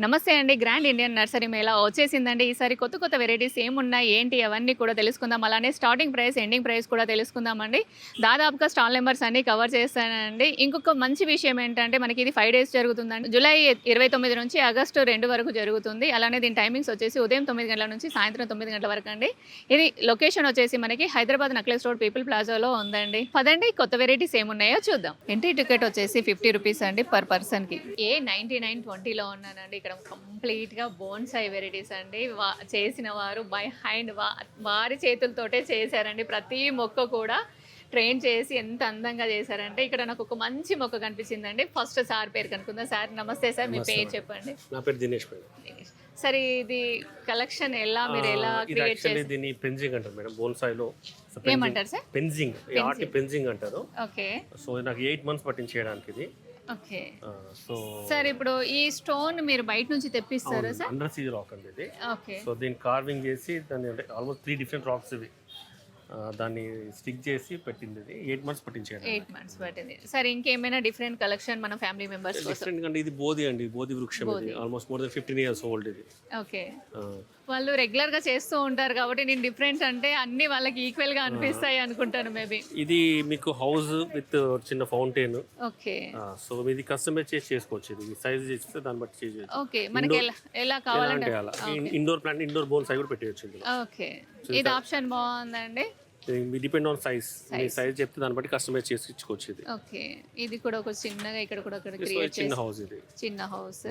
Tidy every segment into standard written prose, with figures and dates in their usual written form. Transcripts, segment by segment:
నమస్తే అండి. Grand Indian nursery Mela వచ్చేసిందండి. ఈసారి కొత్త కొత్త వెరైటీస్ ఏమున్నాయి ఏంటి అవన్నీ కూడా తెలుసుకుందాం. అలానే స్టార్టింగ్ ప్రైస్ ఎండింగ్ ప్రైస్ కూడా తెలుసుకుందామండి. దాదాపుగా స్టాల్ నెంబర్స్ అన్ని కవర్ చేస్తానండి. ఇంకొక మంచి విషయం ఏంటంటే మనకి ఇది 5 days జరుగుతుందండి. జూలై 29 నుంచి ఆగస్టు 2 వరకు జరుగుతుంది. అలానే దీని టైమింగ్స్ వచ్చేసి ఉదయం 9 గంటల నుంచి సాయంత్రం 9 గంటల వరకు అండి. ఇది లొకేషన్ వచ్చేసి మనకి హైదరాబాద్ నక్లెస్ రోడ్ పీపుల్ ప్లాజాలో ఉందండి. పదండి కొత్త వెరైటీస్ ఏమున్నాయో చూద్దాం. ఎంట్రీ టికెట్ వచ్చేసి 50 రూపీస్ అండి పర్ పర్సన్ కి. ఏ 9920లో ఉన్నానండి. ఇక్కడ కంప్లీట్ గా బోన్సాయి వెరైటీస్ అండి. చేసిన వారు బై హ్యాండ్ వారి చేతులతోటే చేశారండి. ప్రతి మొక్క కూడా ట్రైన్ చేసి ఎంత అందంగా చేశారంటే ఇక్కడ నాకు ఒక మంచి మొక్క కనిపించిందండి. ఫస్ట్ సార్ పేరు కనుక్కుందాం. సార్ నమస్తే సార్, మీ పేరు చెప్పండి. నా పేరు దినేష్. సరే, ఇది కలెక్షన్ మీరు ఎలా క్రియేట్ చేశారు? దీన్ని పెన్జింగ్ అంటారు మేడం. బోన్సాయిలో ఏమంటారు సార్? పెన్జింగ్, ఆర్ట్ పెన్జింగ్ అంటారు. ఓకే. సో నాకు 8 months పట్టింది చేయడానికి ఇది. ఓకే. సో సార్ ఇప్పుడు ఈ స్టోన్ మీరు బయట నుంచి తెప్పిస్తారా సార్? అండర్ సీ రాక్ అండి ఇది. ఓకే. సో దీన్ని కార్వింగ్ చేసి దాన్ని అంటే ఆల్మోస్ట్ 3 different రాక్స్ ఇవి దాన్ని స్టిక్ చేసి పెట్టింది. ఇది 8 months పట్టించాడు. 8 months పట్టింది. సరే, ఇంకేమైనా డిఫరెంట్ కలెక్షన్ మన ఫ్యామిలీ మెంబర్స్ కోసం? డిఫరెంట్ అంటే ఇది బోధి అండి, బోధి వృక్షం. ఇది almost more than 15 years old ఇది. ఓకే. వాళ్ళు రెగ్యులర్ గా చేస్తూ ఉంటారు కాబట్టి నేను డిఫరెంట్ అంటే అన్ని వాళ్ళకి ఈక్వల్ గా అనిపిస్తాయి అనుకుంటాను మేబీ. ఇది మీకు హౌస్ విత్ చిన్న ఫౌంటైన్. ఓకే. సో ఇది కస్టమైజ్ చేసి చేసుకోవచ్చు. ఇది సైజ్ చేస్తే దాన్ని బట్టి చేయొచ్చు. ఓకే. మనకి ఎలా కావాలంటే అలా ఇండోర్ ప్లాంట్, ఇండోర్ బోన్సాయి కూడా పెట్టేయచ్చు. ఓకే. ఇది ఆప్షన్ బాగుందండి. Depend on size. Me size చెప్తే దాన్ని బట్టి కస్టమైజ్ చేసి ఇచ్చుకోవచ్చు ఇది. ఓకే. ఇది కూడా ఒక చిన్నగా ఇక్కడ కూడా క్రియేట్ చిన్న హౌస్. ఇది చిన్న హౌస్.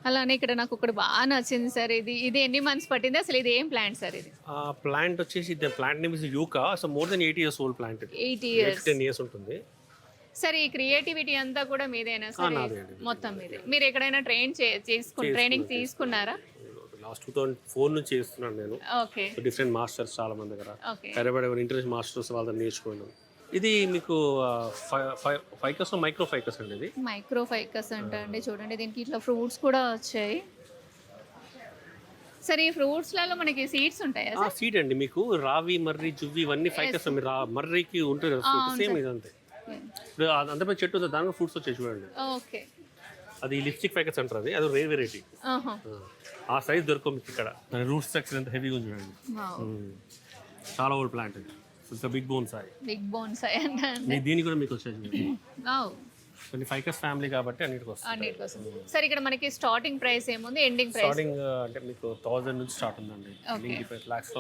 అలానే ఇక్కడ నాకు ఒకటి బాగా నచ్చింది సార్. ఇది ఎన్ని మంత్స్ పట్టింది అసలు? ఇది ఏం ప్లాంట్ సార్? ఇది ప్లాంట్ వచ్చేసి plant name is yucca. So more than 8 years old plant. 8 years 10 years ఉంటుంది. సరే, ఈ క్రియేటివిటీ అంతా కూడా మీదేనా సార్? మొత్తం మీదే. మీరు ఎక్కడైనా ట్రైనింగ్ తీసుకున్నారా? లాస్ట్ 2004 నుంచి చేస్తున్నాను నేను. ఓకే. డిఫరెంట్ మాస్టర్స్ చాలా మంది దగ్గర, హైదరాబాద్ ఇంటర్నేషనల్ మాస్టర్స్ వాళ్ళ దగ్గర నేర్చుకున్నాను. ఇది మీకు ఫైకస్ మైక్రో ఫైకస్ అండి. ఇది మైక్రో ఫైకస్ అండి. చూడండి, దీనికి ఇట్లా ఫ్రూట్స్ కూడా వచ్చాయి. సరే, ఈ ఫ్రూట్స్లలో మనకి సీడ్స్ ఉంటాయా? సీడ్ అండి. మీకు రావి, మర్రి, జువ్వి ఇవన్నీ ఫైకస్. మర్రికి ఉంటుంది కదా, సేమ్ ఇది అంతే. ఇప్పుడు అంతపై చెట్టు ఉంది, దాని ఫ్రూట్స్ వచ్చాయి చూడండి. ఓకే. అది లిప్స్టిక్ ఫైకస్ అంటారు. అది రేర్ వెరైటీ. ఆ సైజ్ దొరకవు మీకు ఇక్కడ. దాని రూట్ స్ట్రక్చర్ ఎంత హెవీగా ఉంది చూడండి. చాలా ఓల్డ్ ప్లాంట్. ఇది బిగ్ బోన్సాయి. బిగ్ బోన్సాయి అంటే దీని కూడా మీకు వచ్చేది. ఫైకస్ ఫ్యామిలీ కాబట్టి అన్నిటికి వస్తుంది. సరే, ఇక్కడ మనకి స్టార్టింగ్ ప్రైస్ ఏముంది, ఎండింగ్ ప్రైస్? స్టార్టింగ్ అంటే మీకు 1000 నుంచి స్టార్ట్ ఉందండి. లాక్స్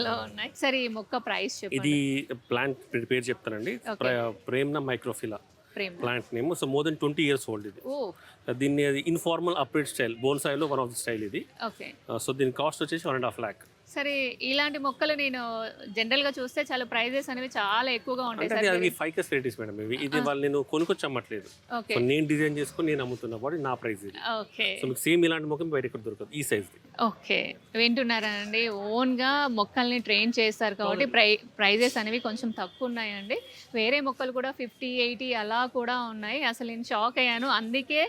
లో ఉన్నాయి. సరే, ఈ మొక్క ప్రైస్ చెప్పండి. ఇది ప్లాంట్ పేరు చెప్తానండి. Premna microphylla plant name. So more than 20 years old ఇది. దీన్ని ఇన్ఫార్మల్ అప్రైట్ స్టైల్ బోన్సాయిలో వన్ ఆఫ్ ది స్టైల్ ఇది. సో దీని కాస్ట్ వచ్చేసి 1.5 lakh. సరే, ఇలాంటి మొక్కలు నేను జనరల్ గా చూస్తే చాలా ప్రైజెస్ అనేవి చాలా ఎక్కువగా ఉంటాయి. అవి ఫైకస్ వెరైటీస్ మేడం. ఇది వాళ్ళు నేను కొనుక్కొచ్చి అమ్మట్లేదు. నేను డిజైన్ చేసుకుని నేను అమ్ముతున్నా కాబట్టి నా ప్రైస్ ఇది. సో మీకు సేమ్ ఇలాంటి మొక్క బయట ఎక్కడ దొరకదు ఈ సైజ్. ఓకే. వింటున్నారండి, ఓన్ గా మొక్కల్ని ట్రైన్ చేస్తారు కాబట్టి ప్రైజెస్ అనేవి కొంచెం తక్కువ ఉన్నాయండి. వేరే మొక్కలు కూడా 50-80 అలా కూడా ఉన్నాయి. అసలు నేను షాక్ అయ్యాను. అందుకే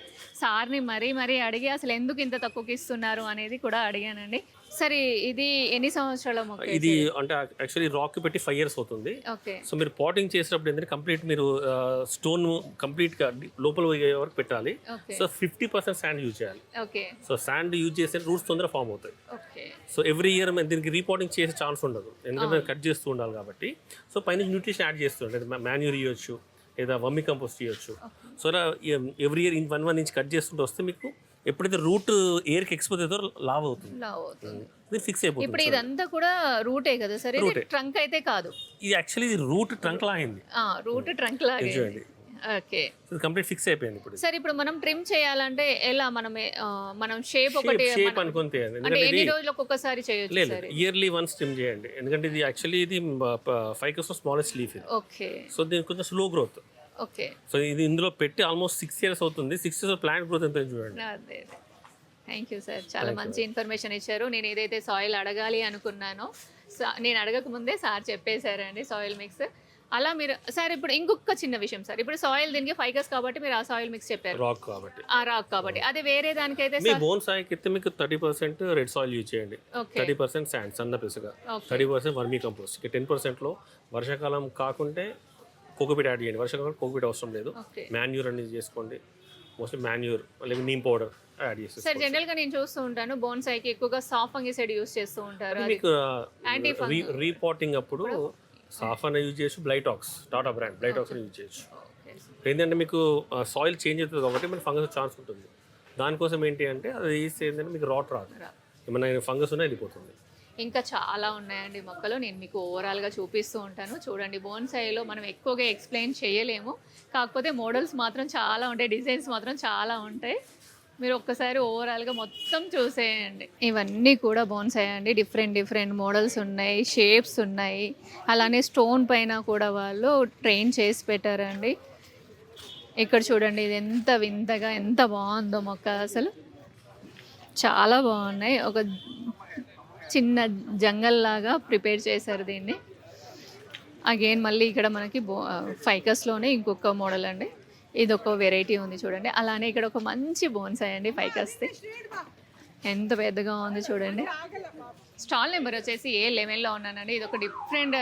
సార్ని మరీ అడిగి అసలు ఎందుకు ఇంత తక్కువకి ఇస్తున్నారు అనేది కూడా అడిగానండి. సరే, ఇది ఎన్ని సంవత్సరాల మొక్క? ఇది అంటే యాక్చువల్లీ రాక్ పెట్టి 5 years అవుతుంది. సో మీరు పాటింగ్ చేసేటప్పుడు ఏంటంటే కంప్లీట్ మీరు స్టోన్ కంప్లీట్ గా లోపల వరకు పెట్టాలి. సో 50% శాండ్ యూజ్ చేయాలి. సో శాండ్ యూజ్ చేస్తే రూట్స్ తొందరగా ఫామ్ అవుతాయి. సో ఎవ్రీ ఇయర్ దీనికి రీపాటింగ్ చేసే ఛాన్స్ ఉండదు, ఎందుకంటే కట్ చేస్తూ ఉండాలి కాబట్టి. సో పైన న్యూట్రిషన్ యాడ్ చేస్తుంటే మాన్యూర్ ఇవ్వచ్చు లేదా వర్మి కంపోస్ట్ ఇవ్వచ్చు. So every year 1 inch cut చేస్తుంటే వస్తే మీకు ఎప్పుడైతే రూట్ ఎయిర్కి ఎక్స్పోజ్ అవుతుందో లావ్ అవుతుంది, ఫిక్స్ అయిపోతుంది. ఇప్పుడు ఇదంతా కూడా రూటే కదా సరే, ట్రంక్ అయితే కాదు. ఇది యాక్చువల్లీ ఇది రూట్ ట్రంక్ లాగింది. రూట్ ట్రంక్ లాగింది. ఓకే. కంప్లీట్ ఫిక్స్ అయిపోయింది. ఇప్పుడు సరే, ఇప్పుడు మనం ట్రిమ్ చేయాలంటే ఎలా? మనం షేప్ అనుకుంటే ఎన్ని రోజులకు ఒకసారి చేయొచ్చు? లేదు, ఇయర్లీ వన్స్ ట్రిమ్ చేయండి. ఎందుకంటే ఇది యాక్చువల్లీ ఇది Ficus smallest leaf. Okay. So దీనికి కొంచెం స్లో గ్రోత్. ఓకే. సో ఇది ఇందులో పెట్టి ఆల్మోస్ట్ 6 years అవుతుంది. 6 years ప్లాంట్ గ్రోత్ ఎంత చూడండి. థ్యాంక్ యూ సార్, చాలా మంచి ఇన్ఫర్మేషన్ ఇచ్చారు. నేను ఏదైతే సాయిల్ అడగాలి అనుకున్నానో నేను అడగక ముందే సార్ చెప్పేశారండి సాయిల్ మిక్స్. అలా మీరు సార్ ఇప్పుడు ఇంకొక చిన్న విషయం సార్, ఇప్పుడు సాయిల్ దీనికి ఫైకస్ కాబట్టి మీరు ఆ సాయిల్ మిక్స్ చెప్పారు, రాక్ కాబట్టి అదే వేరే దానికైతే బోన్సాయికి అయితే మీకు 30% రెడ్ సాయిల్ యూజ్ చేయండి, 30% శాండ్ సన్న పెసుగా, 30% వర్మీ కంపోస్ట్. 10% లో వర్షాకాలం కాకుంటే కోకోపీట్ యాడ్ చేయండి. వర్షాకాలం కోకోపీట్ అవసరం లేదు. మాన్యూర్ అనేది చేసుకోండి, మోస్ట్లీ మాన్యూర్ లేకపోతే నీమ్ పౌడర్ యాడ్ చేసేసుకోవచ్చు. సార్ జనరల్ గా నేను చూస్తూ ఉంటాను బోన్సాయికి ఎక్కువగా సాఫ్ ఫంగిసైడ్ యూస్ చేస్తూ ఉంటారు. అది మీకు యాంటీ రీపాటింగ్ అప్పుడు సాఫాన్ యూజ్ చేయొచ్చు, blitox Tata brand blitox use చేయొచ్చు. ఏంటంటే మీకు సాయిల్ చేంజ్ అవుతుంది కాబట్టి మనకి ఫంగస్ ఛాన్స్ ఉంటుంది. దానికోసం ఏంటి అంటే అది ఏంటంటే మీకు రాట్ రాదు, ఏమైనా ఫంగస్ ఉన్నా వెళ్ళిపోతుంది. ఇంకా చాలా ఉన్నాయండి మొక్కలు, నేను మీకు ఓవరాల్గా చూపిస్తూ ఉంటాను. చూడండి బోన్సాయిలో మనం ఎక్కువగా ఎక్స్ప్లెయిన్ చేయలేము, కాకపోతే మోడల్స్ మాత్రం చాలా ఉంటాయి, డిజైన్స్ మాత్రం చాలా ఉంటాయి. మీరు ఒక్కసారి ఓవరాల్గా మొత్తం చూసేయండి. ఇవన్నీ కూడా బోన్సాయి అండి, డిఫరెంట్ మోడల్స్ ఉన్నాయి, షేప్స్ ఉన్నాయి. అలానే స్టోన్ పైన కూడా వాళ్ళు ట్రైన్ చేసి పెట్టారండి. ఇక్కడ చూడండి ఇది ఎంత వింతగా ఎంత బాగుందో మొక్క, అసలు చాలా బాగున్నాయి. ఒక చిన్న జంగల్ లాగా ప్రిపేర్ చేశారు దీన్ని. అగైన్ మళ్ళీ ఇక్కడ మనకి ఫైకస్లోనే ఇంకొక మోడల్ అండి, ఇది ఒక వెరైటీ ఉంది చూడండి. అలానే ఇక్కడ ఒక మంచి బోన్సాయి అండి ఫైకస్ది, ఎంత పెద్దగా ఉంది చూడండి. స్టాల్ నెంబర్ వచ్చేసి A11లో ఉన్నానండి. ఇది ఒక డిఫరెంట్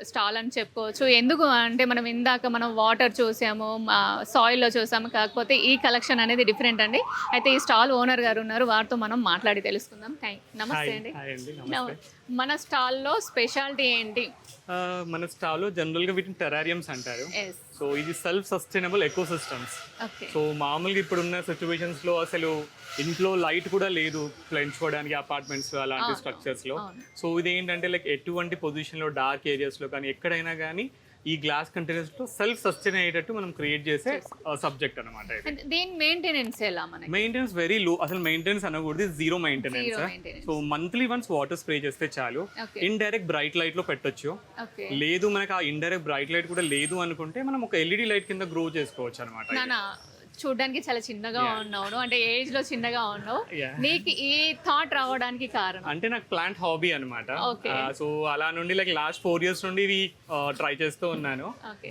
స్టాల్ అని చెప్పుకోవచ్చు. ఎందుకు అంటే మనం ఇందాక మనం వాటర్ చూసాము, సాయిల్లో చూసాము, కాకపోతే ఈ కలెక్షన్ అనేది డిఫరెంట్ అండి. అయితే ఈ స్టాల్ ఓనర్ గారు ఉన్నారు, వారితో మనం మాట్లాడి తెలుసుకుందాం. నమస్తే అండి. మన స్టాల్లో స్పెషాలిటీ ఏంటి? మన స్టాల్లో జనరల్గా వీటిని టెరారియంస్ అంటారు. సో ఇది self sustainable ecosystems. So మామూలుగా ఇప్పుడున్న సిచ్యువేషన్స్లో అసలు ఇంట్లో లైట్ కూడా లేదు పెంచుకోవడానికి అపార్ట్మెంట్స్ అలాంటి స్ట్రక్చర్స్లో. సో ఇది ఏంటంటే లైక్ ఎటువంటి పొజిషన్లో డార్క్ ఏరియాస్లో కానీ ఎక్కడైనా కానీ ఈ గ్లాస్ కంటైనర్స్ లో సెల్ఫ్ సస్టైన్ అయ్యేటట్టు మనం క్రియేట్ చేసే సబ్జెక్ట్ అనమాట. దీని మెయింటెనెన్స్ ఎలా? మనకి మెయింటెనెన్స్ వెరీ లో, అసలు మెయింటెనెన్స్ అనకూడదు, zero maintenance. So monthly once water spray చేస్తే చాలు. ఇండైరెక్ట్ బ్రైట్ లైట్ లో పెట్టొచ్చు, లేదు మనకి ఆ ఇండైరెక్ట్ బ్రైట్ లైట్ కూడా లేదు అనుకుంటే మనం ఒక LED లైట్ కింద గ్రో చేసుకోవచ్చు అనమాట. చూడడానికి చాలా చిన్నగా ఉన్నావు, అంటే ఏజ్ లో చిన్నగా ఉన్నావు, నీకు ఈ థాట్ రావడానికి కారణం? అంటే నాకు ప్లాంట్ హాబీ అనమాట. సో అలా నుండి లైక్ లాస్ట్ 4 years నుండి ఇవి ట్రై చేస్తూ ఉన్నాను.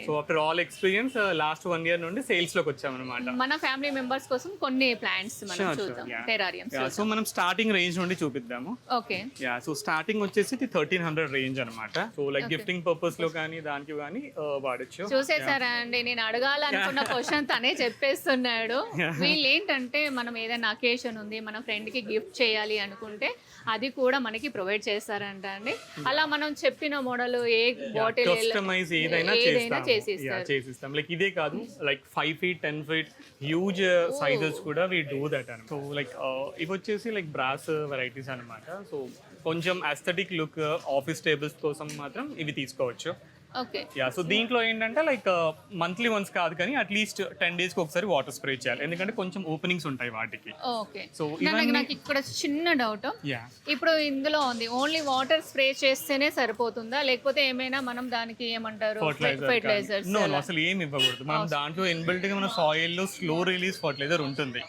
So after all experience last 1 year నుండి సేల్స్ లోకి వచ్చామన్నమాట. మన ఫ్యామిలీ మెంబర్స్ కోసం కొన్ని ప్లాంట్స్ మనం చూద్దాం, టెరారియంస్. సో మనం స్టార్టింగ్ రేంజ్ నుండి చూపిద్దాము. ఓకే. సో స్టార్టింగ్ వచ్చేసి 1300 రేంజ్ అనమాట. సో లైక్ గిఫ్టింగ్ పర్పస్ లో కానీ దానికి కానీ వాడచ్చు. చూసేసారా అండి, నేను అడగాలనుకున్న క్వశ్చన్ తనే చెప్పేస్తున్నాడు. వీళ్ళు ఏంటంటే మనం ఏదైనా అకేషన్ ఉంది, మన ఫ్రెండ్ కి గిఫ్ట్ చేయాలి అనుకుంటే అది కూడా మనకి ప్రొవైడ్ చేస్తారంట అండి. అలా మనం చెప్పిన మోడల్ ఏ బాటిల్ కస్టమైజ్ ఏదైనా చేసిస్తాం. లైక్ ఇదే కాదు, like 5 feet 10 feet huge sizes కూడా వి డూ దట్ అని. సో లైక్ ఇవి వచ్చేసి లైక్ బ్రాస్ వెరైటీస్ అనమాట. సో కొంచెం అస్థెటిక్ లుక్ ఆఫీస్ టేబుల్స్ కోసం మాత్రం ఇవి తీసుకోవచ్చు. సో దీంట్లో ఏంటంటే లైక్ మంత్లీ వన్స్ కాదు కానీ అట్లీస్ట్ 10 days కి ఒకసారి వాటర్ స్ప్రే చేయాలి, ఎందుకంటే కొంచెం ఓపెనింగ్స్ ఉంటాయి వాటికి. సో నాకు ఇక్కడ చిన్న డౌట్, ఇప్పుడు ఇందులో ఉంది ఓన్లీ వాటర్ స్ప్రే చేస్తేనే సరిపోతుందా, లేకపోతే ఏమైనా మనం దానికి ఏమంటారు ఫెర్టిలైజర్స్? నో, అసలు ఏమి ఇవ్వకూడదు. మనం దాంట్లో ఇన్బిల్ట్ గా మన సాయిల్ లో స్లో రిలీజ్ ఫర్టిలైజర్ ఉంటుంది.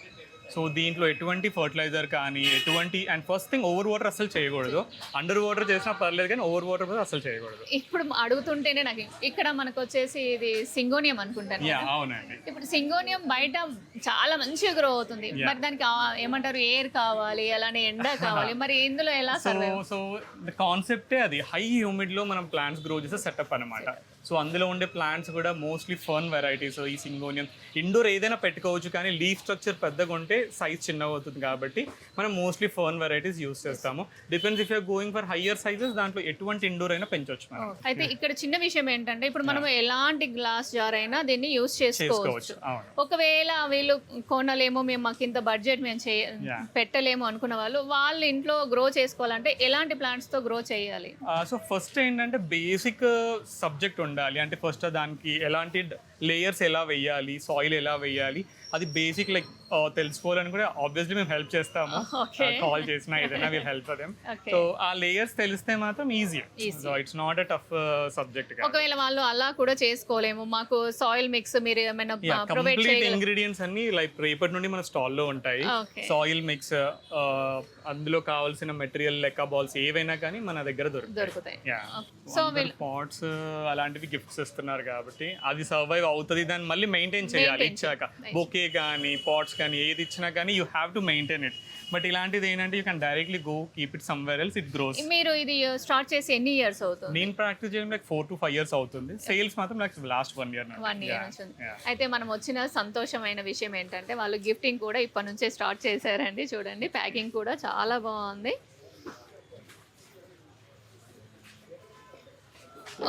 సో దీంట్లో ఎటువంటి ఫర్టిలైజర్ కానీ ఎటువంటి, and first thing over water అసలు చేయకూడదు. అండర్ వాటర్ చేసినా పర్లేదు కానీ ఓవర్ వాటర్ కూడా అసలు చేయకూడదు. ఇప్పుడు అడుగుతుంటేనే నాకు ఇక్కడ మనకు వచ్చేసి ఇది సింగోనియం అనుకుంటాను. అవునండి. ఇప్పుడు సింగోనియం బయట చాలా మంచిగా గ్రో అవుతుంది, మరి దానికి ఏమంటారు ఎయిర్ కావాలి, అలానే ఎండ కావాలి, మరి ఇందులో ఎలా? సో కాన్సెప్టే అది, హై హ్యూమిడ్ లో మనం ప్లాంట్స్ గ్రో చేసే సెటప్ అనమాట. సో అందులో ఉండే ప్లాంట్స్ కూడా మోస్ట్లీ ఫర్న్ వెరైటీస్. ఈ సింగోనియం ఇండోర్ ఏదైనా పెట్టుకోవచ్చు, కానీ లీఫ్ స్ట్రక్చర్ పెద్దగా ఉంటే సైజ్ చిన్నగా అవుతుంది కాబట్టి మనం మోస్ట్లీ ఫర్న్ వెరైటీస్ యూస్ చేస్తాము. Depends if you're going for higher sizes, దాంట్లో ఎటువంటి ఇండోర్ అయినా పెంచవచ్చు. అయితే ఇక్కడ చిన్న విషయం ఏంటంటే ఇప్పుడు మనం ఎలాంటి గ్లాస్ జార్ అయినా దీన్ని యూస్ చేసుకోవచ్చు. ఒకవేళ వీళ్ళు కొనలేమో, మేము మాకు ఇంత బడ్జెట్ మేము పెట్టలేము అనుకున్న వాళ్ళు ఇంట్లో గ్రో చేసుకోవాలంటే ఎలాంటి ప్లాంట్స్ తో గ్రో చేయాలి? సో ఫస్ట్ ఏంటంటే బేసిక్ సబ్జెక్ట్ ఉండాలి. అంటే ఫస్ట్ దానికి ఎలాంటి లేయర్స్ ఎలా వేయాలి, సాయిల్ ఎలా వేయాలి, అది బేసిక్ లైక్ తెలుసుకోవాలని కూడా ఆబ్వియస్లీ మేము హెల్ప్ చేస్తాము. కాల్ చేసినా ఏదైనా విల్ హెల్ప్ దెం. సో ఆ లేయర్స్ తెలిస్తే మాత్రం easy. So it's not a tough subject. ఒకవేళ వాళ్ళు అలా కూడా చేసుకోలేము, మాకు సాయిల్ మిక్స్ మీరు ఏమైనా ప్రొవైడ్ చేయాలి? ఇంగ్రీడియంట్స్ అన్ని లైక్ రేపటి నుండి మన స్టాల్ లో ఉంటాయి. సాయిల్ మిక్స్, అందులో కావాల్సిన మెటీరియల్, లెక్క బాల్స్ ఏవైనా కానీ మన దగ్గర దొరుకుతాయి. సో పాట్స్ అలాంటివి గిఫ్ట్స్ ఇస్తున్నారు కాబట్టి అది సర్వైవ్ అవుతుంది, దాన్ని మళ్ళీ మెయింటైన్ చేయాలి. ఇచ్చాక బొకే బొకే కానీ పాట్స్ కానీ ఏది ఇచ్చినా కానీ you have to maintain it. But ఇలాంటిది ఏంటంటే you can directly go keep it somewhere else, it grows. మీరు ఇది స్టార్ట్ చేసి ఎన్ని ఇయర్స్ అవుతుంది? నేను ప్రాక్టీస్ చేయడం లైక్ 4 to 5 years అవుతుంది. సేల్స్ మాత్రం లైక్ లాస్ట్ 1 year. 1 year నుంచి. అయితే మనం వచ్చిన సంతోషమైన విషయం ఏంటంటే వాళ్ళు గిఫ్టింగ్ కూడా ఇప్పటి నుంచే స్టార్ట్ చేశారండి. చూడండి ప్యాకింగ్ కూడా చాలా బాగుంది.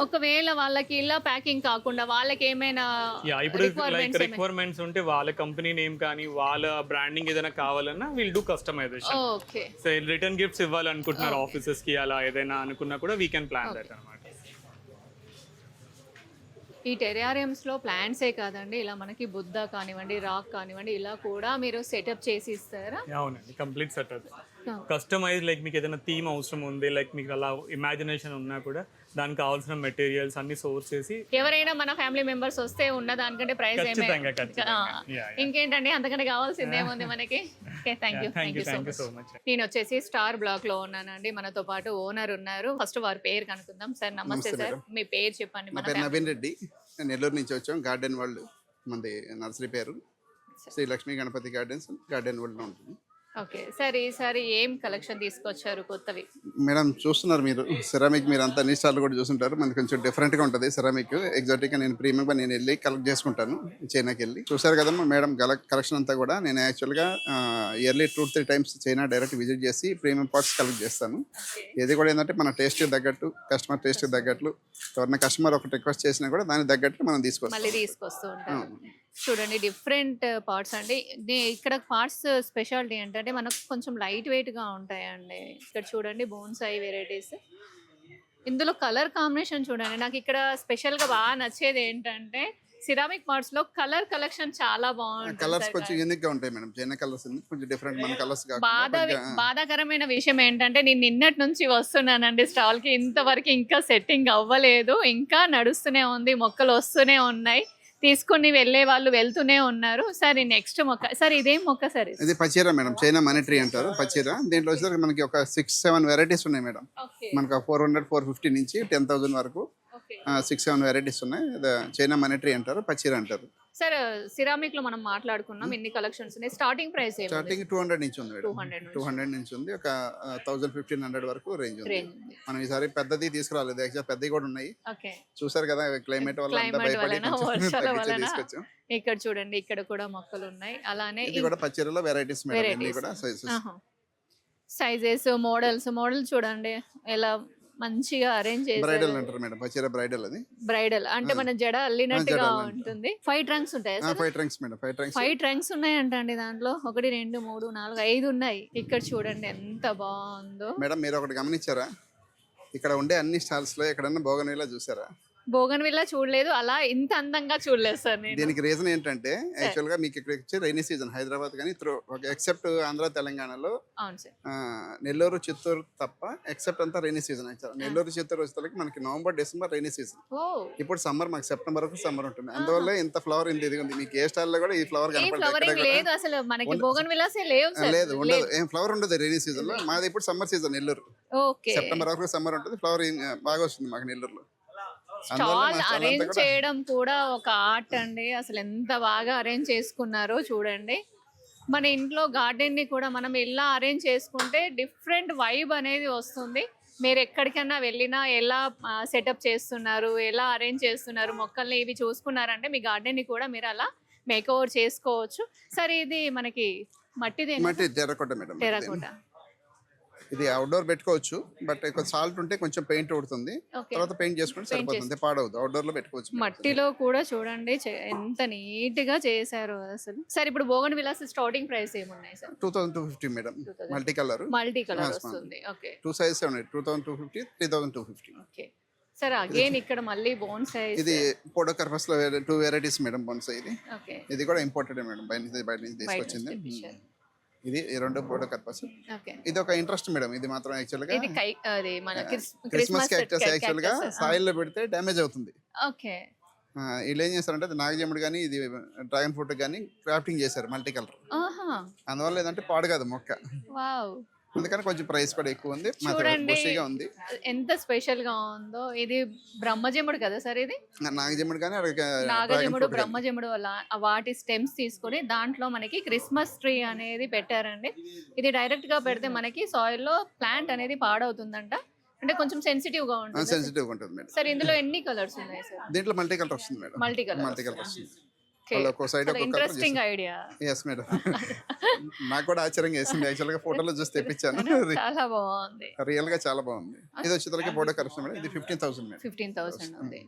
ఒకవేళ వాళ్ళకి ఇలా ప్యాకింగ్ కాకుండా వాళ్ళకి ఏమైనా ఇప్పుడు లైక్ రిక్వైర్మెంట్స్ ఉంటే వాళ్ళ కంపెనీ నేమ్ కానీ వాళ్ళ బ్రాండింగ్ ఏదైనా కావాలన్నా will do customisation. Okay. So return gifts ఇవ్వాలనుకుంటున్నారు ఆఫీసెస్ కి అలా ఏదైనా అనుకున్నా కూడా వీ కెన్ ప్లాన్ దట్ అన్నమాట. ఈ టెరారియంస్ లో ప్లాంట్సే కాదండి, ఇలా మనకి బుద్ధ కానివ్వండి, రాక్ కానివ్వండి, ఇలా కూడా మీరు సెటప్ చేసి ఇస్తారా? అవునండి, కంప్లీట్ సెటప్ కస్టమైజ్. లైక్ మీకు ఏదైనా థీమ్ అవసరం ఉంది, లైక్ మీకు అలా ఇమాజినేషన్ ఉన్నా కూడా దానికి కావాల్సిన మెటీరియల్స్ అన్ని సోర్స్ చేసి ఎవరైనా మన ఫ్యామిలీ మెంబర్స్ వస్తే ఉన్న దానికంటే ప్రైస్ ఇంకేంటండి అంతకంటే కావాల్సింది ఏముంది మనకి. Thank you so much. నేను వచ్చేసి స్టార్ బ్లాక్ లో ఉన్నానండి. మనతో పాటు ఓనర్ ఉన్నారు. ఫస్ట్ వారి పేరు కనుక్కుందాం. సార్ నమస్తే సార్, మీ పేరు చెప్పండి. నా పేరు నవీన్ రెడ్డి, నెల్లూరు నుంచి వచ్చాం. గార్డెన్ వరల్డ్ మనది నర్సరీ పేరు, Shri Lakshmi Ganapati gardens, garden world లో ఉంటుంది. ఓకే సార్, ఈసారి ఏం కలెక్షన్ తీసుకొచ్చారు కొత్తవి? మేడం చూస్తున్నారు మీరు సెరామిక్, మీరు అంతా అన్ని స్టార్లు కూడా చూస్తుంటారు. మనకి కొంచెం డిఫరెంట్గా ఉంటుంది సెరామిక్. ఎగ్జాక్ట్గా నేను ప్రీమియంగా నేను వెళ్ళి కలెక్ట్ చేసుకుంటాను, చైనాకి వెళ్ళి. చూసారు కదమ్మా మేడం కలెక్షన్ అంతా కూడా. నేను యాక్చువల్గా yearly 2-3 times China direct visit చేసి ప్రీమియం పార్ట్స్ కలెక్ట్ చేస్తాను. ఇది కూడా ఏంటంటే మన టేస్ట్కి తగ్గట్టు, కస్టమర్ టేస్ట్కి తగ్గట్లు, ఎవరైనా కస్టమర్ ఒకటి రిక్వెస్ట్ చేసినా కూడా దానికి తగ్గట్టు మనం తీసుకొస్తూ ఉంటాం. చూడండి డిఫరెంట్ పార్ట్స్ అండి. ఇక్కడ పార్ట్స్ స్పెషాలిటీ ఏంటంటే మనకు కొంచెం లైట్ వెయిట్గా ఉంటాయండి. ఇక్కడ చూడండి బోన్సాయి వెరైటీస్. ఇందులో కలర్ కాంబినేషన్ చూడండి. నాకు ఇక్కడ స్పెషల్గా బాగా నచ్చేది ఏంటంటే సిరామిక్ పార్ట్స్ లో కలర్ కలెక్షన్ చాలా బాగుంటుంది. కలర్స్ కొంచెం యూనిక్ గా ఉంటాయి మేడం. చైనా కలర్స్ కొంచెం డిఫరెంట్, మన కలర్స్ బాధాకరమైన విషయం ఏంటంటే నేను నిన్నటి నుంచి వస్తున్నానండి స్టాల్ కి, ఇంతవరకు ఇంకా సెట్టింగ్ అవ్వలేదు. ఇంకా నడుస్తూనే ఉంది, మొక్కలు వస్తూనే ఉన్నాయి, తీసుకుని వెళ్ళే వాళ్ళు వెళ్తూనే ఉన్నారు. సార్ నెక్స్ట్ మొక్క సార్, ఇదేం మొక్క సార్? ఇది పచీరా మేడం, చైనా మనీ ట్రీ అంటారు పచీరా. దీంట్లో వచ్చేసరికి మనకి ఒక 6-7 వెరైటీస్ ఉన్నాయి మేడం. మనకు 400-450 నుంచి 10,000 వరకు 6-7 వెరైటీస్ ఉన్నాయి. చైనా మనీ ట్రీ అంటారు, పచీరా అంటారు. సార్ సిరామిక్ లో మనం మాట్లాడుకున్నాం, ఎన్ని కలెక్షన్స్ ఉన్నాయి? స్టార్టింగ్ ప్రైస్ స్టార్టింగ్ 200 నుంచి ఉంది మేడం. 200 నుంచి ఉంది, ఒక 1000-1500 వరకు రేంజ్ ఉంది. మనం ఈసారి పెద్దది తీసుకురాలేదు, యాక్చువల్ పెద్దవి కూడా ఉన్నాయి. చూసారు కదా క్లైమేట్ వల్ల తీసుకొచ్చాం. ఇక్కడ చూడండి, ఇక్కడ కూడా మొక్కలు ఉన్నాయి. అలానే ఇది కూడా పచ్చీరలో వెరైటీస్ మేడం, ఇన్ని కూడా సైజెస్, మోడల్స్ చూడండి ఎలా మంచిగా అరేంజ్ చేశారు. బ్రైడల్ అంటారు మేడం, పచీరా బ్రైడల్. అది బ్రైడల్ అంటే మన జడ అల్లినట్టుగా ఉంటుంది. 5 ట్రంక్స్ ఉంటాయి. 5 ట్రంక్స్ మేడం, 5 ట్రంక్స్ ఉన్నాయంటండి. దాంట్లో 1 2 3 4 5 ఉన్నాయి. ఇక్కడ చూడండి ఎంత బాగుందో మేడం. మీరు ఒకటి గమనించారా, ఇక్కడ ఉండే అన్ని స్టాల్స్ లో ఎక్కడన్నా బోగన్విల్లా చూసారా? బోగన్విల్లా చూడలేదు, అలా ఇంత అందంగా చూడలేదు సార్ నేను. దీనికి రీజన్ ఏంటంటే యాక్చువల్ గా మీకు ఇక్కడ వచ్చే రైనీ సీజన్ హైదరాబాద్ కానీ ఎక్సెప్ట్ ఆంధ్ర తెలంగాణలో, నెల్లూరు చిత్తూరు తప్ప ఎక్సెప్ట్ అంతా రైనీ సీజన్. నెల్లూరు చిత్తూరు వచ్చేసరికి మనకి నవంబర్ డిసెంబర్ రైనీ సీజన్. ఇప్పుడు సమ్మర్, మాకు సెప్టెంబర్ వరకు సమ్మర్ ఉంటుంది. అందువల్ల ఇంత ఫ్లవర్ ఇంత ఇది ఉంది. మీకు ఏ స్టాల్ లో కూడా ఈ ఫ్లవర్ కనపడలేదు. లేదు, ఉండదు, ఏం ఫ్లవర్ ఉండదు రైనీ సీజన్ లో. మాది ఇప్పుడు సమ్మర్ సీజన్ నెల్లూరు, సెప్టెంబర్ వరకు సమ్మర్ ఉంటుంది. ఫ్లవర్ బాగా వస్తుంది మాకు నెల్లూరులో. స్టాల్ అరేంజ్ చేయడం కూడా ఒక ఆర్ట్ అండి. అసలు ఎంత బాగా అరేంజ్ చేసుకున్నారో చూడండి. మన ఇంట్లో గార్డెన్ ని కూడా మనం ఇలా అరేంజ్ చేసుకుంటే డిఫరెంట్ వైబ్ అనేది వస్తుంది. మీరు ఎక్కడికైనా వెళ్ళినా ఎలా సెటప్ చేస్తున్నారు, ఎలా అరేంజ్ చేస్తున్నారు మొక్కల్ని, ఇవి చూసుకున్నారంటే మీ గార్డెన్ ని కూడా మీరు అలా మేక్ ఓవర్ చేసుకోవచ్చు. సరే ఇది మనకి మట్టి టెర్రకోట మేడం. టెర్రకోట ఇది అవుట్డోర్ పెట్టుకోవచ్చు, బట్ కొంచెం సాల్ట్ ఉంటే కొంచెం పెయింట్ ఉడుతుంది, తర్వాత పెయింట్ చేసుకుంటే సరిపోతుంది, పాడవద్దు. అవుట్డోర్ లో పెట్టుకోవచ్చు. మట్టిలో కూడా చూడండి ఎంత నీట్ గా చేశారు అసలు. సార్ ఇప్పుడు బోగన్విల్లా స్టార్టింగ్ ప్రైస్ ఏమున్నాయి సార్? 2250 మేడం. మల్టీ కలర్ వస్తుంది. ఓకే, 2 sizes ఉన్నాయి, 2250, 3250. Okay sir. అగైన్ ఇక్కడ మళ్ళీ బోన్సాయి, ఇది పోడోకార్పస్ లో 2 వెరైటీస్ మేడం. బోన్సాయి ఇది కూడా ఇంపోర్టెడ్ మేడం, బయట నుంచి తీసుకొచ్చింది. ఇది 2 పోడోకార్పస్. ఇది ఒక ఇంట్రెస్ట్ మేడం. ఇది మాత్రం యాక్చువల్ గా క్రిస్మస్ క్యాక్టస్ యాక్చువల్ గా సాయిల్ లో పెడితే డ్యామేజ్ అవుతుంది. వీళ్ళు ఏం చేస్తారంటే అది నాగజముడు కానీ ఇది డ్రాగన్ ఫ్రూట్ కానీ క్రాఫ్టింగ్ చేశారు మల్టీ కలర్. అందువల్ల ఏదంటే పాడు కాదు మొక్క. అందుకని కొంచెం ప్రైస్ కూడా ఎక్కువ ఉంది, చూడండి బుషీగా ఉంది. ఎంత స్పెషల్ గా ఉందో. ఇది బ్రహ్మజముడు కదా సార్, ఇది నాగజముడు కానీ నాగజముడు బ్రహ్మజముడు వల్ల వాటి స్టెమ్స్ తీసుకొని దాంట్లో మనకి క్రిస్మస్ ట్రీ అనేది పెట్టారండి. ఇది డైరెక్ట్ గా పెడితే మనకి సాయిల్ లో ప్లాంట్ అనేది పాడవుతుందంట, అంటే కొంచెం సెన్సిటివ్ గా ఉంటుంది. సెన్సిటివ్ ఉంటుంది మేడం. సార్ ఇందులో ఎన్ని కలర్స్ ఉన్నాయి సార్? దీంట్లో మల్టీ కలర్ వస్తుంది మేడం. మల్టీ కలర్ వస్తుంది. Interesting idea. Yes madam. నాకు కూడా ఆశ్చర్యంగా వేసింది, యాక్చువల్ గా ఫోటోలో చూసి తెప్పించాను. చాలా బాగుంది, రియల్ గా చాలా బాగుంది. ఇది వచ్చేసరికి బోర్డర్ కరప్షన్ మేడం. ఇది 15,000 మేడం. 15,000 ఉంది.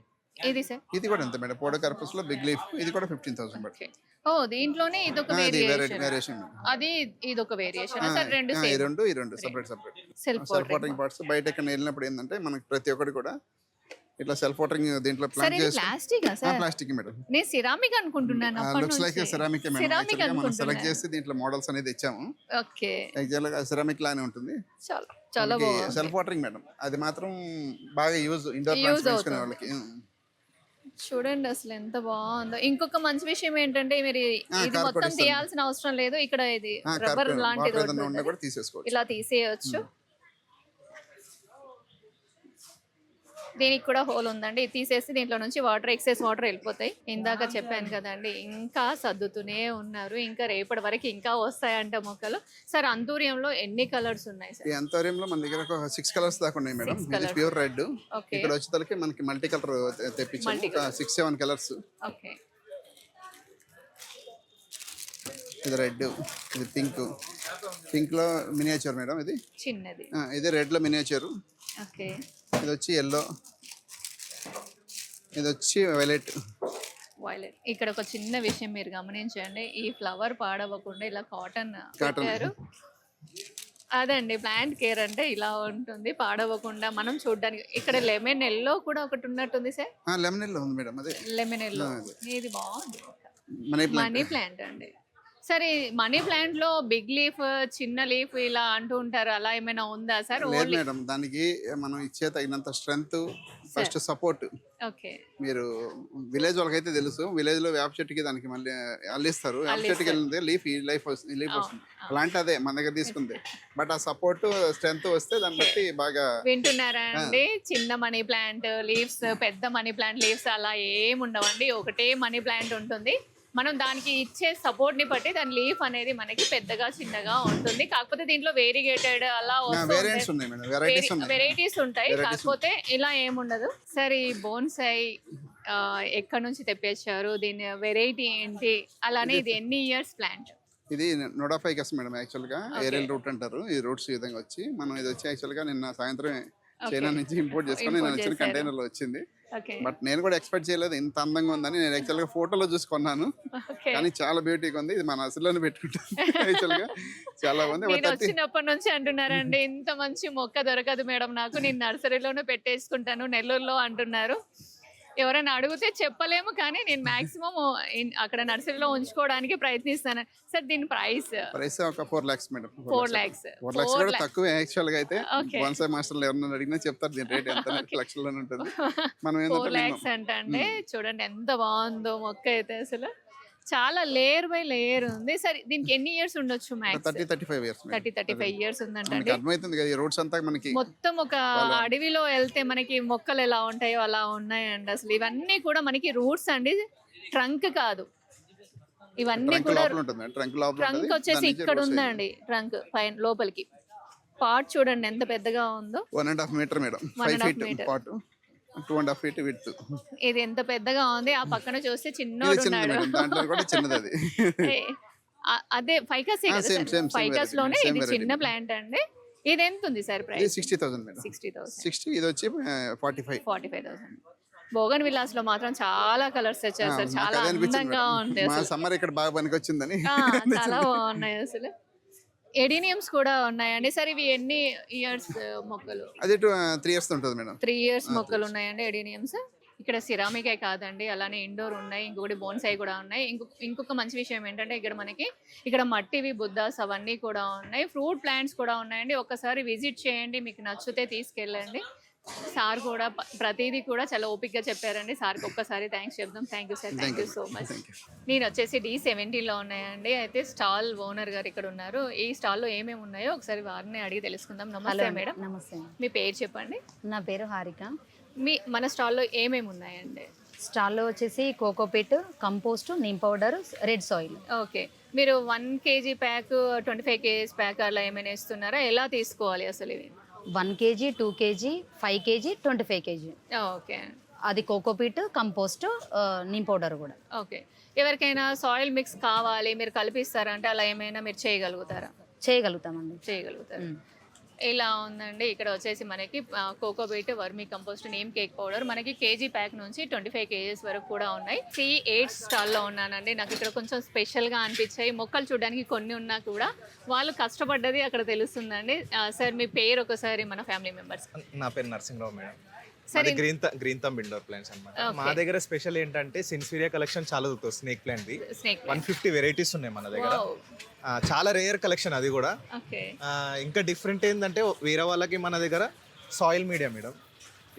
ఇది సార్ ఇది కూడా ఎంత మేడం? బోర్డర్ కరప్స్ లో బిగ్ లీఫ్, ఇది కూడా 15,000 మేడం. ఓ దీంట్లోనే ఇదొక వేరియేషన్, అది ఇదొక వేరియేషన్ సార్. రెండు సెపరేట్ సెల్ఫ్ వాటరింగ్ పార్ట్స్. బయట ఎక్కడ వెళ్ళినప్పుడు ఏంటంటే మనకి ప్రతి ఒక్కటి కూడా ఇట్లా సెల్ఫ్ వాటరింగ్ దీంట్లో ప్లాంట్ చేసి ప్లాస్టిక్ మేడం. నేను సిరామిక్ అనుకుంటున్నాను. Looks like ceramic madam. మనం సెలెక్ట్ చేసి దీంట్లో మోడల్స్ అనేది ఇచ్చాము. ఓకే, యాక్చువల్ గా సిరామిక్ లానే ఉంటుంది. చాలా సెల్ఫ్ వాటరింగ్ మేడం. అది మాత్రం బాగా ఇండోర్ ప్లాంట్స్ పెంచుకునే వాళ్ళకి. చూడండి అసలు ఎంత బాగుందో. ఇంకొక మంచి విషయం ఏంటంటే మీరు ఇది మొత్తం తీయాల్సిన అవసరం లేదు. ఇక్కడ ఇది రబ్బర్ లాంటిది ఇలా తీసేయచ్చు. దీనికి కూడా హోల్ ఉందండి, ఇది తీసేసి దీంట్లో నుంచి వాటర్, ఎక్సెస్ వాటర్ వెళ్ళిపోతాయి. ఇందాక చెప్పాను కదండి, ఇంకా సర్దుతూనే ఉన్నారు. ఇంకా రేపటి వరకు ఇంకా వస్తాయంట మొక్కలు. సార్ అంతూరియంలో ఎన్ని కలర్స్ ఉన్నాయి సార్? ఈ అంతూరియంలో మన దగ్గర ఒక 6 కలర్స్ దాకా ఉన్నాయి మేడం. ఇది ప్యూర్ రెడ్. ఇక్కడ వచ్చేసరికి మనకి మల్టీ కలర్ తెప్పించాము, 6-7 కలర్స్. ఓకే, ఇది రెడ్, ఇది పింక్ లో మినియేచర్ మేడం. ఇది చిన్నది. ఇది రెడ్ లో మినియేచర్. ఓకే, ఇది వచ్చి ఎల్లో, ఇది వచ్చి వైలెట్. ఇక్కడ ఒక చిన్న విషయం మీరు గమనించండి, ఈ ఫ్లవర్ పాడవకుండా ఇలా కాటన్ పెట్టారు. అదండి ప్లాంట్ కేర్ అంటే ఇలా ఉంటుంది, పాడవకుండా మనం చూడడానికి. ఇక్కడ లెమన్ ఎల్లో కూడా ఒకటి ఉన్నట్టుంది సార్. లెమన్ ఎల్లో ఉంది మేడం. అదే లెమన్ ఎల్లో. ఇది బాగుంది. మనీ ప్లాంట్ అండి. సరే, మనీ ప్లాంట్ లో బిగ్ లీఫ్, చిన్న లీఫ్ ఇలా అంటూ ఉంటారు, అలా ఏమైనా ఉందా సార్? మేడం దానికి మనం ఇచ్చే తగినంత స్ట్రెంగ్త్, ఫస్ట్ సపోర్ట్. ఓకే, మీరు విలేజ్ వాళ్ళకైతే తెలుసు, విలేజ్ లో వేప చెట్టుకి దానికి మళ్ళీ అల్లిస్తారు. వేప చెట్టుకి వెళ్ళితే లీఫ్ వస్తుంది. ప్లాంట్ అదే మన దగ్గర తీసుకుంది, బట్ ఆ సపోర్ట్ స్ట్రెంగ్త్ వస్తే దాన్ని బట్టి బాగా. వింటున్నారా అండి? చిన్న మనీ ప్లాంట్ లీవ్స్, పెద్ద మనీ ప్లాంట్ లీవ్స్ అలా ఏమి ఉండవండి. ఒకటే మనీ ప్లాంట్ ఉంటుంది. మనం దానికి ఇచ్చే సపోర్ట్ ని బట్టి దాని లీఫ్ అనేది మనకి పెద్దగా చిన్నగా ఉంటుంది. కాకపోతే దీంట్లో వేరిగేటెడ్ అలా వెరైటీస్ ఉంటాయి, కాకపోతే ఇలా ఏముండదు. సరే, ఈ బోన్సై ఎక్కడ నుంచి తెప్పించారు, దీని వెరైటీ ఏంటి, అలానే ఇది ఎన్ని ఇయర్స్ ప్లాంట్? ఇది నోడాఫైకస్ మేడం. యాక్చువల్ గా ఏరియల్ రూట్ అంటారు. ఈ రూట్స్ ఈ విధంగా వచ్చి మనం ఇది వచ్చి యాక్చువల్ గా నిన్న సాయంత్రం చైనా నుంచి ఇంపోర్ట్ చేసుకుని నేను వచ్చిన కంటైనర్ లో వచ్చింది. బట్ నేను కూడా ఎక్స్పెక్ట్ చేయలేదు ఇంత అందంగా ఉందని. నేను యాక్చువల్ గా ఫోటోలో చూసుకున్నాను, కానీ చాలా బ్యూటీగా ఉంది. ఇది మన నర్సరీలోనే పెట్టుకుంటాను. యాక్చువల్ గా చాలా ఉంది. వచ్చినప్పటి నుంచి అంటున్నారండి, ఇంత మంచి మొక్క దొరకదు మేడం నాకు, నేను నర్సరీలోనే పెట్టేసుకుంటాను నెల్లూరులో అంటున్నారు. ఎవరైనా అడిగితే చెప్పలేము, కానీ నేను మాక్సిమం అక్కడ నర్సరీలో ఉంచుకోవడానికి ప్రయత్నిస్తాను. సార్ దీని ప్రైస్ ఒక 4 lakhs మేడం. 4 lakhs కూడా తక్కువ యాక్చువల్ గా అయితే. బోన్సాయ్ మాస్టర్లు ఎవరైనా అడిగినా చెప్తారు దీని రేట్ ఎంత, లక్షల్లోనే ఉంటుంది. మనం 4 lakhs అంటే చూడండి ఎంత బాగుందో మొక్క అయితే. అసలు చాలా లేయర్ బై లేయర్ ఉంది. సరే, దీనికి ఎన్ని ఇయర్స్ ఉండొచ్చు? 30-35 ఇయర్స్ ఉందంటే అర్థమవుతుంది కదా. ఈ రోడ్స్ అంతా మనకి మొత్తం ఒక అడవిలో వెళ్తే మనకి మొక్కలు ఎలా ఉంటాయో అలా ఉన్నాయండి. అసలు ఇవన్నీ కూడా మనకి రూట్స్ అండి, ట్రంక్ కాదు. ఇవన్నీ కూడా ట్రంక్ వచ్చేసి ఇక్కడ ఉందండి. ట్రంక్ పైన లోపలికి పార్ట్ చూడండి ఎంత పెద్దగా ఉందో. 1.5 metre madam. 5 feet part, 2.5 feet width. ఇది ఎంత పెద్దగా ఉంది. ఆ పక్కన చూస్తే చిన్నోడు ఉన్నాడు, అదే ఫైకస్. ఫైకస్ లోనే ఇది చిన్న ప్లాంట్ అండి. ఇది ఎంత ఉంది సార్ ప్రైస్? 60,000 మేడం. 60. ఇది వచ్చి 45,000. బోగన్ విల్లాస్ లో మాత్రం చాలా కలర్స్ వచ్చారు సార్, చాలా అందంగా ఉంటాయి. సమ్మర్ ఇక్కడ బాగా పనికొచ్చిందని చాలా బాగున్నాయి అసలు. ఎడీనియమ్స్ కూడా ఉన్నాయండి సార్. ఇవి ఎన్ని ఇయర్స్ మొక్కలు? అది 3 years ఉంటుంది మేడం. 3 years మొక్కలు ఉన్నాయండి ఎడీనియమ్స్. ఇక్కడ సిరామికే కాదండి, అలానే ఇండోర్ ఉన్నాయి, ఇంకొకటి బోన్సాయి కూడా ఉన్నాయి. ఇంకొక మంచి విషయం ఏంటంటే ఇక్కడ మట్టివి బుద్ధాస్ అవన్నీ కూడా ఉన్నాయి. ఫ్రూట్ ప్లాంట్స్ కూడా ఉన్నాయండి. ఒక్కసారి విజిట్ చేయండి, మీకు నచ్చితే తీసుకెళ్ళండి. సార్ కూడా ప్రతిదీ కూడా చాలా ఓపిక్గా చెప్పారండి. సార్కి ఒక్కసారి థ్యాంక్స్ చెప్దాం. Thank you sir, thank you so much. నేను వచ్చేసి D17లో ఉన్నాయండి. అయితే స్టాల్ ఓనర్ గారు ఇక్కడ ఉన్నారు. ఈ స్టాల్లో ఏమేమి ఉన్నాయో ఒకసారి వారిని అడిగి తెలుసుకుందాం. నమస్తే మేడం. నమస్తే. మీ పేరు చెప్పండి. నా పేరు హారిక. మన స్టాల్లో ఏమేమి ఉన్నాయండి? స్టాల్లో వచ్చేసి cocopeat, compost, neem powder, red soil. Okay, మీరు 1 kg ప్యాక్, 25 kg ప్యాక్ అలా ఏమైనా ఇస్తున్నారా? ఎలా తీసుకోవాలి అసలు ఇవి? 1 kg, 2 kg, 5 kg, 25 kg. Okay, అది కోకోపీట్, కంపోస్ట్, నీమ్ పౌడర్ కూడా. ఓకే. ఎవరికైనా సాయిల్ మిక్స్ కావాలి, మీరు కలిపిస్తారా అంటే అలా ఏమైనా మీరు చేయగలుగుతారా? చేయగలుగుతామండి. చేయగలుగుతారు. ఇలా ఉందండి. ఇక్కడ వచ్చేసి మనకి cocopeat, vermi compost, name cake powder మనకి కేజీ ప్యాక్ నుంచి 25 kgs వరకు కూడా ఉన్నాయి. C8 స్టాల్లో ఉన్నానండి. నాకు ఇక్కడ కొంచెం స్పెషల్గా అనిపించాయి. మొక్కలు చూడడానికి కొన్ని ఉన్నా కూడా వాళ్ళు కష్టపడ్డది అక్కడ తెలుస్తుందండి. సార్ మీ పేరు ఒకసారి మన ఫ్యామిలీ మెంబర్స్. నా పేరు నరసింహరావు మేడం. అది గ్రీన్ థంబ్ ఇండోర్ ప్లాంట్స్ అన్నమాట. మా దగ్గర స్పెషల్ ఏంటంటే సిన్సిరియా కలెక్షన్ చాలా దొరుకుతుంది. స్నేక్ ప్లాంట్ ది 150 వెరైటీస్ ఉన్నాయి మన దగ్గర. చాలా రేర్ కలెక్షన్ అది కూడా. ఇంకా డిఫరెంట్ ఏంటంటే వేరే వాళ్ళకి మన దగ్గర సాయిల్ మీడియా మేడం.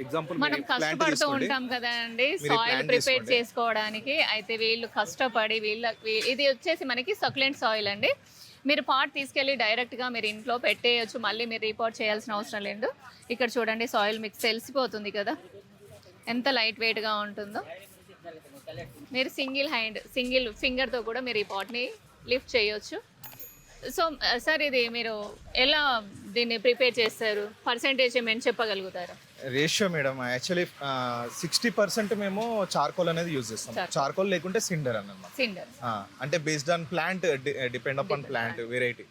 ఎగ్జాంపుల్ మనం కష్టపడుతూ ఉంటాం కదా అండి సాయిల్ ప్రిపేర్ చేసుకోవడానికి. అయితే వీళ్ళు కష్టపడి ఇది వచ్చేసి మనకి సక్లెంట్ సాయిల్ అండి. మీరు పాట్ తీసుకెళ్ళి డైరెక్ట్గా మీరు ఇంట్లో పెట్టేయచ్చు. మళ్ళీ మీరు రిపోర్ట్ చేయాల్సిన అవసరం లేదు. ఇక్కడ చూడండి సాయిల్ మిక్స్ తెలిసిపోతుంది కదా ఎంత లైట్ వెయిట్గా ఉంటుందో. మీరు సింగిల్ ఫింగర్తో కూడా మీరు ఈ పాట్ని లిఫ్ట్ చేయొచ్చు. సో సార్ ఇది మీరు ఎలా దీన్ని ప్రిపేర్ చేస్తారు? పర్సెంటేజ్ ఏమైనా చెప్పగలుగుతారా? రేషియో మేడం యాక్చువల్లీ 60% మేము చార్కోల్ అనేది యూజ్ చేస్తాం. చార్కోల్ లేకుంటే సిండర్ అన్నమాట. సిండర్ అంటే based on plant, depend upon plant variety.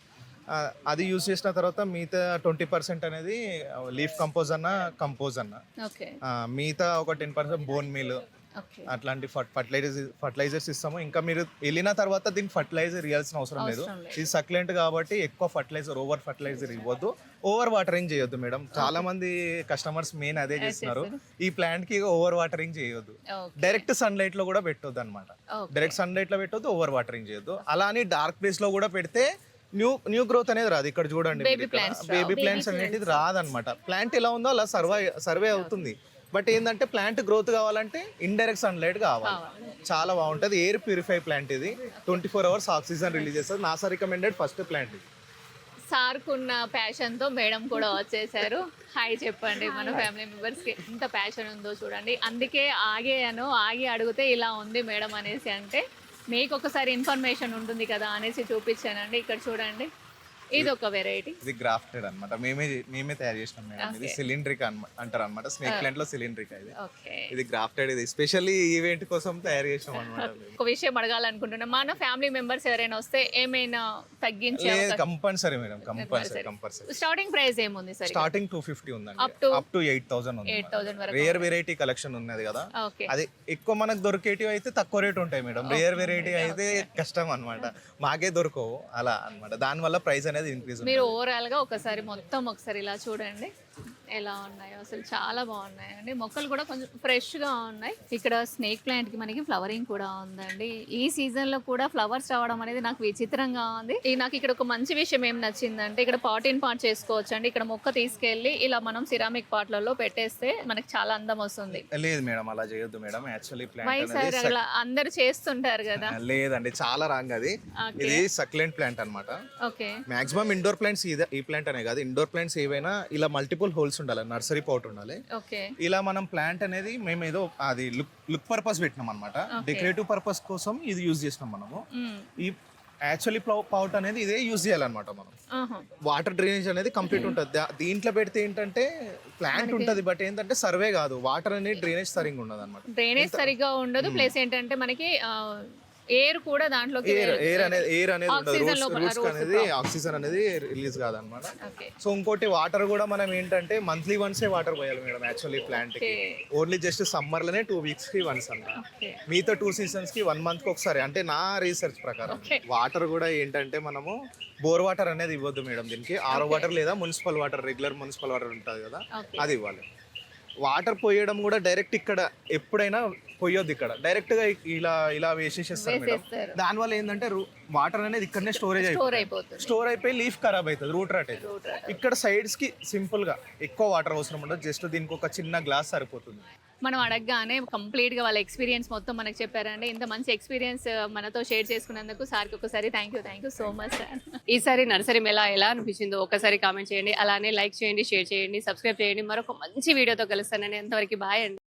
అది యూజ్ చేసిన తర్వాత మిగతా 20% అనేది లీఫ్ కంపోజ్ అన్న. ఓకే. మిగతా ఒక 10% బోన్ మీల్ అట్లాంటి ఫర్టిలైజర్స్ ఇస్తాము. ఇంకా మీరు వెళ్ళిన తర్వాత దీనికి ఫర్టిలైజర్ ఇవ్వాల్సిన అవసరం లేదు. ఇది సక్లెంట్ కాబట్టి ఎక్కువ ఓవర్ ఫర్టిలైజర్ ఇవ్వద్దు, ఓవర్ వాటరింగ్ చేయొద్దు మేడం. చాలా మంది కస్టమర్స్ మెయిన్ అదే చేస్తున్నారు. ఈ ప్లాంట్ కి ఓవర్ వాటరింగ్ చేయొద్దు, డైరెక్ట్ సన్ లైట్ లో కూడా పెట్టొద్దు అనమాట. డైరెక్ట్ సన్ లైట్ లో పెట్టొద్దు, ఓవర్ వాటరింగ్ చేయొద్దు. అలా అని డార్క్ ప్లేస్ లో కూడా పెడితే న్యూ గ్రోత్ అనేది రాదు. ఇక్కడ చూడండి బేబీ ప్లాంట్స్ అనేది రాదనమాట. ప్లాంట్ ఎలా ఉందో అలా సర్వే అవుతుంది. బట్ ఏంటంటే ప్లాంట్ గ్రోత్ కావాలంటే ఇండైరెక్ట్ సన్లైట్ కావాలి. చాలా బాగుంటుంది. ఎయిర్ ప్యూరిఫై ప్లాంట్ ఇది. 24 hours ఆక్సిజన్ రిలీజ్ చేస్తుంది. నాసా రికమెండెడ్ ఫస్ట్ ప్లాంట్ ఇది. సార్కున్న ప్యాషన్తో మేడం కూడా వచ్చేసారు. హాయ్ చెప్పండి మన ఫ్యామిలీ మెంబర్స్కి. ఎంత ప్యాషన్ ఉందో చూడండి. అందుకే ఆగి అడిగితే ఇలా ఉంది మేడం అనేసి, అంటే మీకు ఒకసారి ఇన్ఫర్మేషన్ ఉంటుంది కదా అనేసి చూపించానండి. ఇక్కడ చూడండి, ఇది ఒక వెరైటీ. ఇది గ్రాఫ్టెడ్ అన్నమాట. మేమే తయారు చేసినాం మేడం. ఇది సిలిండ్రిక్ అంటారు అనమాట. స్నేక్ ప్లాంట్ లో సిలిండ్రిక్. ఇది గ్రాఫ్టెడ్. ఇది స్పెషల్లీ ఈవెంట్ కోసం తయారు చేసినాం అనమాట. ఒక విషయం అడగాలనుకుంటున్నాం, మన ఫ్యామిలీ మెంబర్స్ ఎవరైనా వస్తే ఏమైనా తగ్గించే? Compulsory madam, compulsory. Starting price ఏముంది సార్? స్టార్టింగ్ 250 ఉందండి. అప్ టు 8,000 ఉంది. 8,000 వరకు రేర్ వెరైటీ కలెక్షన్ ఉన్నది కదా. అది ఎక్కువ మనకు దొరికేటివి అయితే తక్కువ రేట్ ఉంటాయి మేడం. రేర్ వెరైటీ అయితే కష్టం అనమాట, మాకే దొరకవు అలా అనమాట. దానివల్ల ప్రైస్ అనేది ఇంక్రీజ్. మీరు ఓవరాల్ గా ఒకసారి ఇలా చూడండి ఎలా ఉన్నాయో. అసలు చాలా బాగున్నాయండి. మొక్కలు కూడా కొంచెం ఫ్రెష్ గా ఉన్నాయి. ఇక్కడ స్నేక్ ప్లాంట్ కి మనకి ఫ్లవరింగ్ కూడా ఉందండి. ఈ సీజన్ లో కూడా ఫ్లవర్స్ రావడం అనేది నాకు విచిత్రంగా ఉంది. నాకు ఇక్కడ ఒక మంచి విషయం ఏం నచ్చిందంటే ఇక్కడ పాట్ ఇన్ పాట్ చేసుకోవచ్చు అండి. ఇక్కడ మొక్క తీసుకెళ్లి ఇలా మనం సిరామిక్ పాట్లలో పెట్టేస్తే మనకి చాలా అందం వస్తుంది. లేదు మేడం, అలా చేయొద్దు మేడం. యాక్చువల్లీ ప్లాంట్ అలా అందరు చేస్తుంటారు కదా. లేదండి, చాలా రాంగ్ అది. ఇది సక్లెంట్ ప్లాంట్ అన్నమాట. ఓకే. మాక్సిమం ఇండోర్ ప్లాంట్స్ ఈ ప్లాంట్ అనే కాదు, ఇండోర్ ప్లాంట్స్ ఏవైనా ఇలా మల్టిపుల్ హోల్స్ ఉండాలి, నర్సరీ పాట్ ఉండాలి. ఇలా మనం ప్లాంట్ అనేది మేము ఏదో అది లుక్ పర్పస్ పెట్టినాం అనమాట. డెకరేటివ్ పర్పస్ కోసం ఇది యూజ్ చేసినాం మనము. ఈ యాక్చువల్లీ పాట్ అనేది ఇదే యూజ్ చేయాలన్నమాట మనం. వాటర్ డ్రైనేజ్ అనేది కంప్లీట్ ఉంటుంది. దీంట్లో పెడితే ఏంటంటే ప్లాంట్ ఉంటుంది, బట్ ఏంటంటే సర్వే కాదు, వాటర్ అనేది డ్రైనేజ్ సరిగ్గా ఉండదు అనమాట. డ్రైనేజ్ సరిగ్గా ఉండదు. ప్లస్ ఏంటంటే మనకి ఎయిర్ కూడా దాంట్లోకి ఎయిర్ అనేది ఆక్సిజన్ అనేది రిలీజ్ కాదనమాట. సో ఇంకోటి వాటర్ కూడా మనం ఏంటంటే మంత్లీ వన్సే వాటర్ పోయాలి మేడం. యాక్చువల్లీ ప్లాంట్ కి ఓన్లీ జస్ట్ సమ్మర్ లోనే 2 weeks కి వన్స్ అన్నమాట. మిగతా 2 seasons కి 1 month కి ఒకసారి. అంటే నా రీసెర్చ్ ప్రకారం వాటర్ కూడా ఏంటంటే మనము బోర్ వాటర్ అనేది ఇవ్వద్దు మేడం. దీనికి ఆరో వాటర్ లేదా municipal water, regular municipal water ఉంటుంది కదా, అది ఇవ్వాలి. వాటర్ పోయడం కూడా డైరెక్ట్ ఇక్కడ ఎప్పుడైనా పోయొద్దు, ఇక్కడ డైరెక్ట్ గా ఇలా వేసేసేస్తారు మేడం. దానివల్ల ఏంటంటే వాటర్ అనేది ఇక్కడనే స్టోరేజ్ అయిపోతుంది, స్టోర్ అయిపోయి లీఫ్ ఖరాబ్ అవుతుంది, రూట్ రాట్ అవుతుంది. ఇక్కడ సైడ్స్ కి సింపుల్ గా ఎక్కువ వాటర్ అవసరం ఉండదు, జస్ట్ దీనికి ఒక చిన్న గ్లాస్ సరిపోతుంది. మనం అడగగానే కంప్లీట్గా వాళ్ళ ఎక్స్పీరియన్స్ మొత్తం మనకు చెప్పారండి. ఇంత మంచి ఎక్స్పీరియన్స్ మనతో షేర్ చేసుకున్నందుకు సార్కి ఒకసారి thank you so much sir. ఈసారి నర్సరీ మేళా ఎలా అనిపించిందో ఒకసారి కామెంట్ చేయండి, అలానే లైక్ చేయండి, షేర్ చేయండి, సబ్స్క్రైబ్ చేయండి. మరొక మంచి వీడియోతో కలుస్తానండి. అంతవరకు బాయ్ అండి.